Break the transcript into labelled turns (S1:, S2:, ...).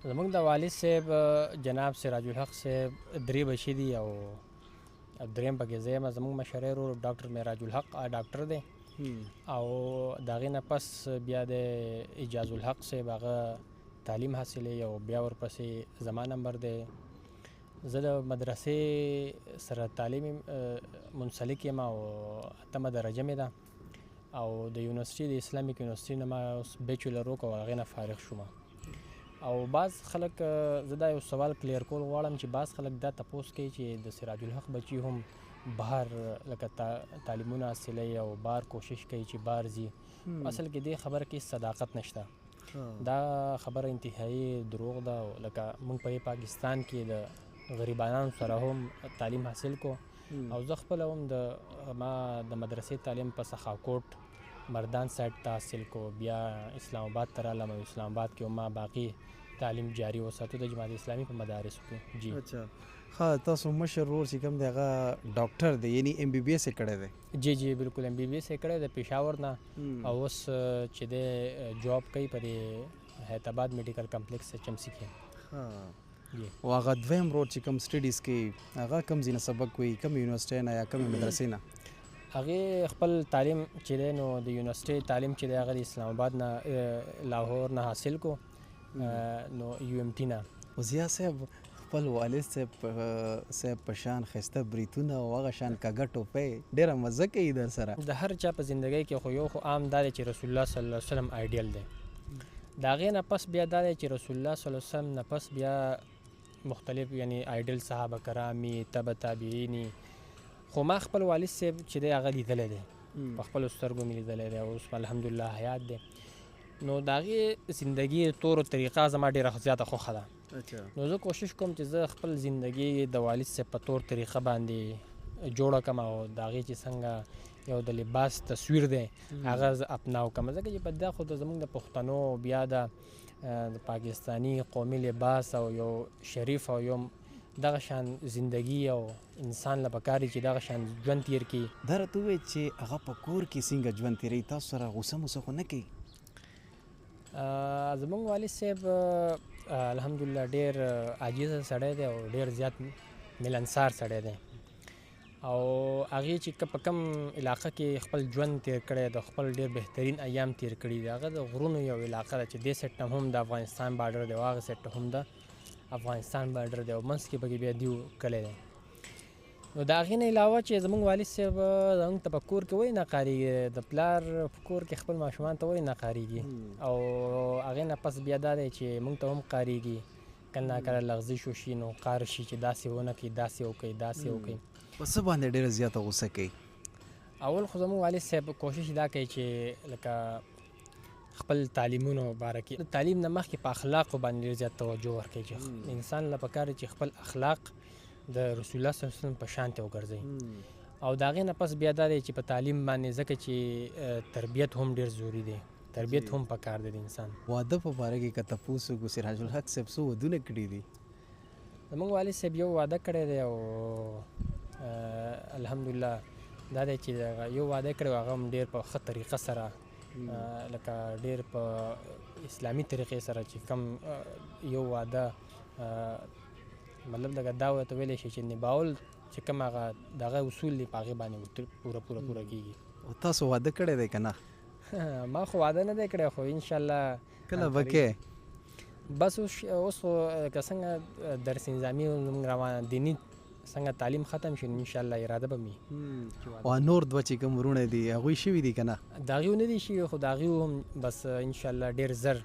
S1: زمونږ د والد صاحب جناب سراج الحق صاحب 3 بچي دي او دریم پکې زه یم. زمونږ مشر ورور ډاکټر معراج الحق ډاکټر دی او د هغې نه پس بیا د اجاز الحق صاحب هغه تعلیم حاصلوي او بیا ورپسې زما نمبر دی. زه د مدرسې سره تعلیم منسلک یم او 8مه درجه مې ده او د یونیورسټي د اسلامیک یونیورسټي نه ما اوس بیچلر وکړ او هغې نه فارغ شوم. او بعض خلک زه دا یو سوال کلیر کول غواړم چې بعض خلک دا تپوس کوي چې د سراج الحق بچي هم بهر لکه تعلیمونه حاصلوي او بهر کوشش کوي چې بهر ځي. اصل کې دې خبره کې صداقت نشته. دا خبره انتهایی دروغ ده. لکه موږ په پاکستان کې د غریبانو سره هم تعلیم حاصل کو او زه خپل هم ما د مدرسې تعلیم په سخاوکوټ مردان سایډ ته حاصل کو. بیا اسلام آباد ته رالم او اسلام آباد کې ما باقي تعلیم جاری وساتو د جماعت اسلامي په مدارسو کې. جی
S2: اچھا ها تاسو مشر ورور چې کوم دی هغه ډاکټر دی یعنی ایم بی بی ایس یې کړی دی؟
S1: جی جی بالکل ایم بی بی ایس یې کړی دی پېښور نه او اوس چې دی جاب کوي په دې حیات آباد میډیکل کمپلیکس HMC کې.
S2: جی او هغه دویم ورور چې کوم سټډیز کوي هغه کوم ځای نه سبق کوي، کوم یونیورسټۍ نه یا کوم مدرسې نه؟
S1: هغې خپل تعلیم چې دی نو د یونیورسټۍ تعلیم چې دی هغه د اسلام آباد نه لاهور نه حاصل کو نو UMT نه.
S2: او ضیا صاحب خپل والد صاحب په شان ښایسته بریتونه او هغه شان کږه ټوپۍ ډېره مزه کوي در سره.
S1: د هر چا په زندګۍ کې خو یو خو عام دا دی چې رسول الله صلی الله علیه وسلم آیډیل دی. د هغې نه پس بیا دا دی چې رسول الله صلی الله علیه وسلم نه پس بیا مختلف یعنی آیډیل صحابه کرامي تبع تابعیني. خو ما خپل والد صاحب چې دی هغه لیدلی دی په خپلو سترګو مې لیدلی دی او اوس الحمدلله حیات دی. نو د هغې زندګي طور و طریقه زما ډېره زیاته خوښه ده. نو زه کوشش کوم چې زه خپل زندګي د والد صاحب په طور طریقه باندې جوړه کړم او د هغې چې څنګه یو د لباس تصویر دی هغه زه اپناو کړم. ځکه چې په دا خو د زموږ د پښتنو بیا د پاکستاني قومي لباس او یو شریف او یو دغه شان زندگی او انسان له پکار چې دغه شان ژوند تیر کړي.
S2: دا راته ووایه چې هغه په کور کې څنګه ژوند تیروي؟ تاسو سره غوسه موسه خو نه کوي؟
S1: زموږ والد صاحب الحمدلله ډېر عاجزه سړی دی او ډېر زیات ملنسار سړی دی او هغې چې په کوم علاقه کې خپل ژوند تیر کړی د خپل ډېر بهترین ایام تیر کړي دي. هغه د غرونو یو علاقه ده چې دې سیټ نه هم د افغانستان بارډر دی او هغه سیټ هم د افغانستان بارډر دی او منځ کې پکې بیا دیو کلی دی. نو د هغې نه علاوه چې زموږ والد صاحب زموږ ته په کور کې ولې نه قهرېږي، د پلار په کور کې خپل ماشومان ته ولې نه قهرېږي او هغې نه پس بیا دا دی چې موږ ته هم قهرېږي کله ناکله لغزش وشي نو قهر شي چې داسې ونه کړي داسې وکړئ داسې وکړئ.
S2: په څه باندې ډېره زیاته غوسه کوي؟
S1: اول خو زموږ والد صاحب کوشش دا کوي چې لکه خپل تعلیمونو باره کې تعلیم نه مخکې په اخلاقو باندې ډېر زیات توجه ورکوي چې انسان له پکار چې خپل اخلاق د رسول الله صلی الله علیه وسلم په شان ته وګرځوي او د هغې نه پس بیا دا دی چې په تعلیم باندې ځکه چې تربیت هم ډېر ضروري دی، تربیت هم پکار دی د انسان.
S2: واده په باره کې که تپوس وکړو سراج الحق صاحب څو ودونه کړي دي؟
S1: زموږ والد صاحب یو واده کړی دی او الحمدلله دا دی چې یو واده کړی و هغه هم ډېر په ښه طریقه سره لکه ډېر په اسلامي طریقې سره چې کوم یو واده مطلب لکه دا ورته ویلی شي چې نباول چې کوم هغه دغه اصول دي په هغې باندې پوره کېږي.
S2: او تاسو واده کړی دی که نه؟
S1: ما خو واده نه دی کړی خو انشاءالله
S2: کله به کې؟
S1: بس اوس خو که څنګه درس نظامي روانه دیني څنګه تعلیم ختم شي انشاءالله اراده به مې.
S2: او نور دوه چې کوم وروڼه دي هغوی شوي دي که نه؟
S1: د هغوی نه دي شوي خو د هغوی هم بس انشاءالله ډېر زر